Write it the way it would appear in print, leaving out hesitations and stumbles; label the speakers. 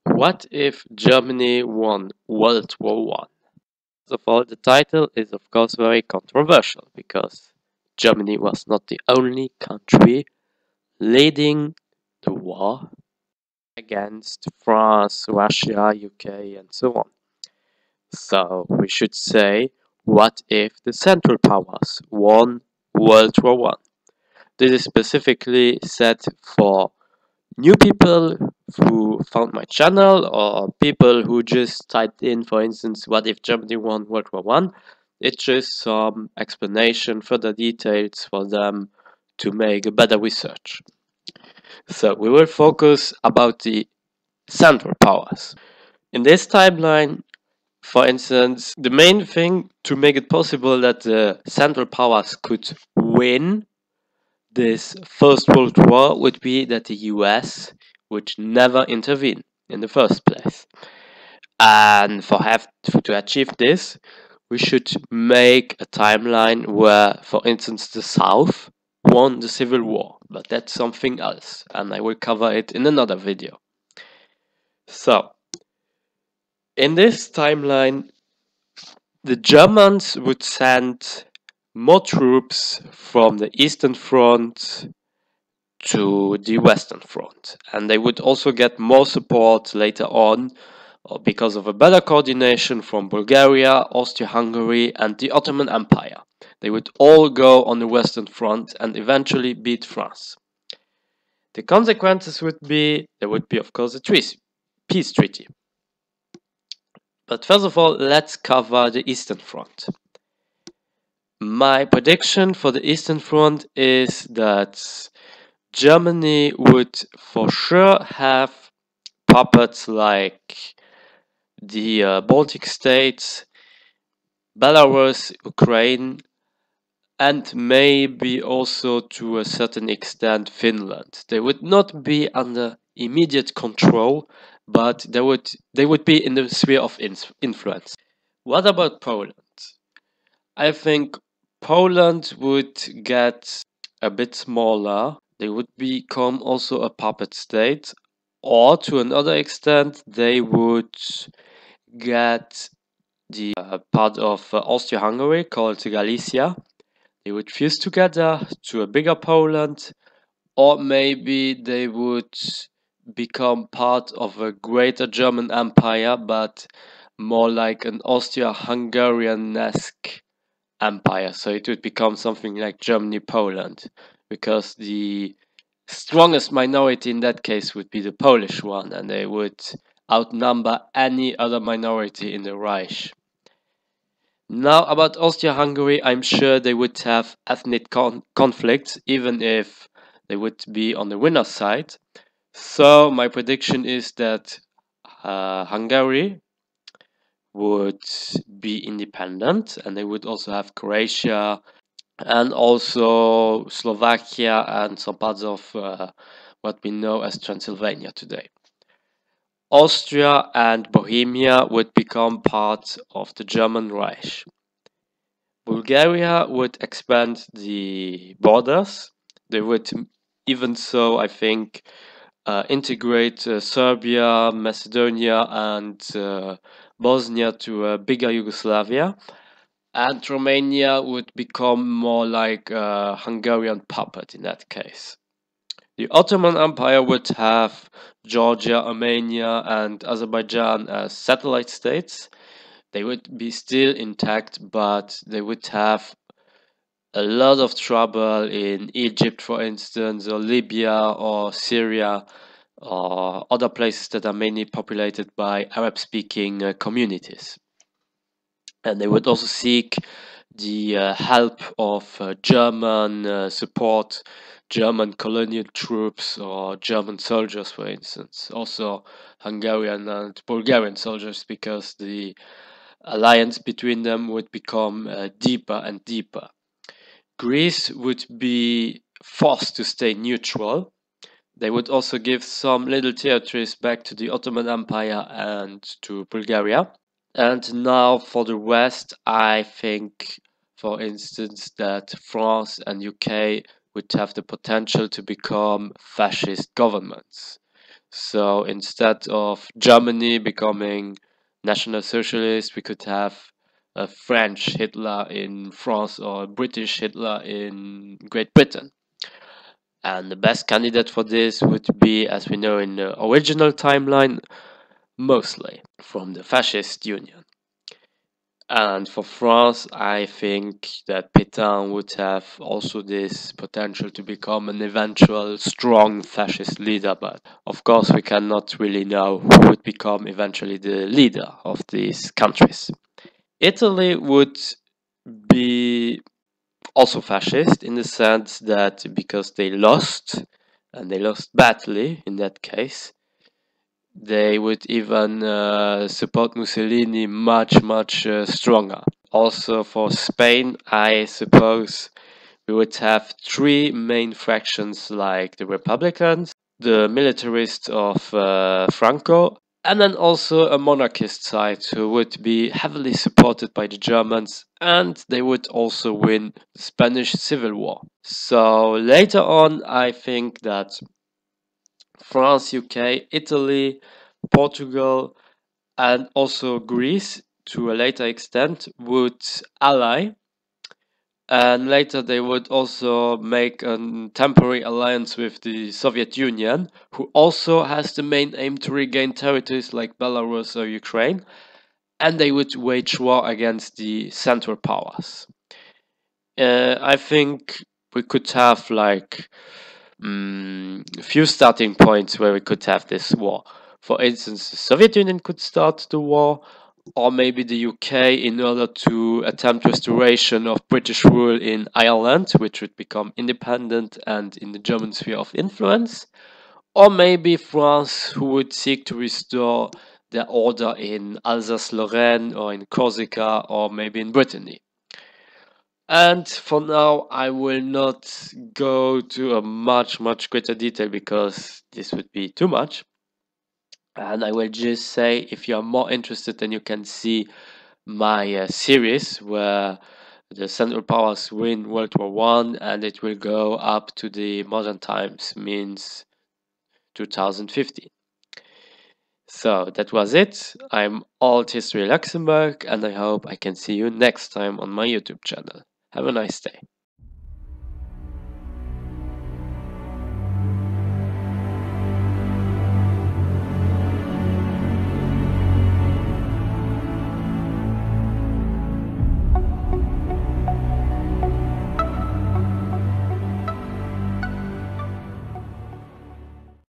Speaker 1: What if Germany won World War One? First of all, the title is of course very controversial because Germany was not the only country leading the war against France, Russia, UK, and so on. So we should say, what if the Central Powers won World War One? This is specifically set for new people who found my channel or people who just typed in, for instance, what if Germany won World War One. It's just some explanation, further details for them to make a better research. So we will focus about the Central Powers. In this timeline, for instance, the main thing to make it possible that the Central Powers could win this First World War would be that the US would never intervene in the first place. And to achieve this, we should make a timeline where, for instance, the South won the Civil War, but that's something else, and I will cover it in another video. So, in this timeline, the Germans would send more troops from the Eastern Front to the Western Front, and they would also get more support later on because of a better coordination from Bulgaria, Austria-Hungary, and the Ottoman Empire. They would all go on the Western Front and eventually beat France. The consequences would be, there would be of course a peace treaty. But first of all, let's cover the Eastern Front. My prediction for the Eastern Front is that Germany would for sure have puppets like the Baltic states, Belarus, Ukraine, and maybe also to a certain extent Finland. They would not be under immediate control, but they would be in the sphere of influence. What about Poland? I think Poland would get a bit smaller. They would become also a puppet state, or to another extent, they would get the part of Austria-Hungary called Galicia. They would fuse together to a bigger Poland, or maybe they would become part of a greater German empire, but more like an Austria-Hungarian-esque empire. So it would become something like Germany-Poland, because the strongest minority in that case would be the Polish one, and they would outnumber any other minority in the Reich. Now, about Austria-Hungary, I'm sure they would have ethnic conflicts, even if they would be on the winner's side. So my prediction is that Hungary would be independent, and they would also have Croatia and also Slovakia and some parts of what we know as Transylvania today. Austria and Bohemia would become part of the German Reich. Bulgaria would expand the borders. They would even so, I think, integrate Serbia, Macedonia, and Bosnia to a bigger Yugoslavia. And Romania would become more like a Hungarian puppet in that case. The Ottoman Empire would have Georgia, Armenia, and Azerbaijan as satellite states. They would be still intact, but they would have a lot of trouble in Egypt, for instance, or Libya, or Syria, or other places that are mainly populated by Arab-speaking communities. And they would also seek the help of German support, German colonial troops, or German soldiers, for instance. Also Hungarian and Bulgarian soldiers, because the alliance between them would become deeper and deeper. Greece would be forced to stay neutral. They would also give some little territories back to the Ottoman Empire and to Bulgaria. And now for the West, I think, for instance, that France and UK would have the potential to become fascist governments. So instead of Germany becoming National Socialist, we could have a French Hitler in France or a British Hitler in Great Britain. And the best candidate for this would be, as we know in the original timeline, mostly from the Fascist Union. And for France, I think that Pétain would have also this potential to become an eventual strong fascist leader, but of course we cannot really know who would become eventually the leader of these countries. Italy would be also fascist in the sense that because they lost, and they lost badly in that case, they would even support Mussolini much stronger. Also for Spain, I suppose we would have three main fractions like the Republicans, the militarists of Franco, and then also a monarchist side who would be heavily supported by the Germans, and they would also win the Spanish Civil War. So later on, I think that France, UK, Italy, Portugal, and also Greece to a later extent would ally, and later they would also make a temporary alliance with the Soviet Union, who also has the main aim to regain territories like Belarus or Ukraine, and they would wage war against the Central Powers. I think we could have like a few starting points where we could have this war. For instance, the Soviet Union could start the war, or maybe the UK in order to attempt restoration of British rule in Ireland, which would become independent and in the German sphere of influence, or maybe France, who would seek to restore their order in Alsace-Lorraine or in Corsica or maybe in Brittany. And for now, I will not go to a much greater detail because this would be too much. And I will just say, if you are more interested, then you can see my series where the Central Powers win World War One, and it will go up to the modern times, means 2015. So that was it. I'm Alt History Luxembourg, and I hope I can see you next time on my YouTube channel. Have a nice day.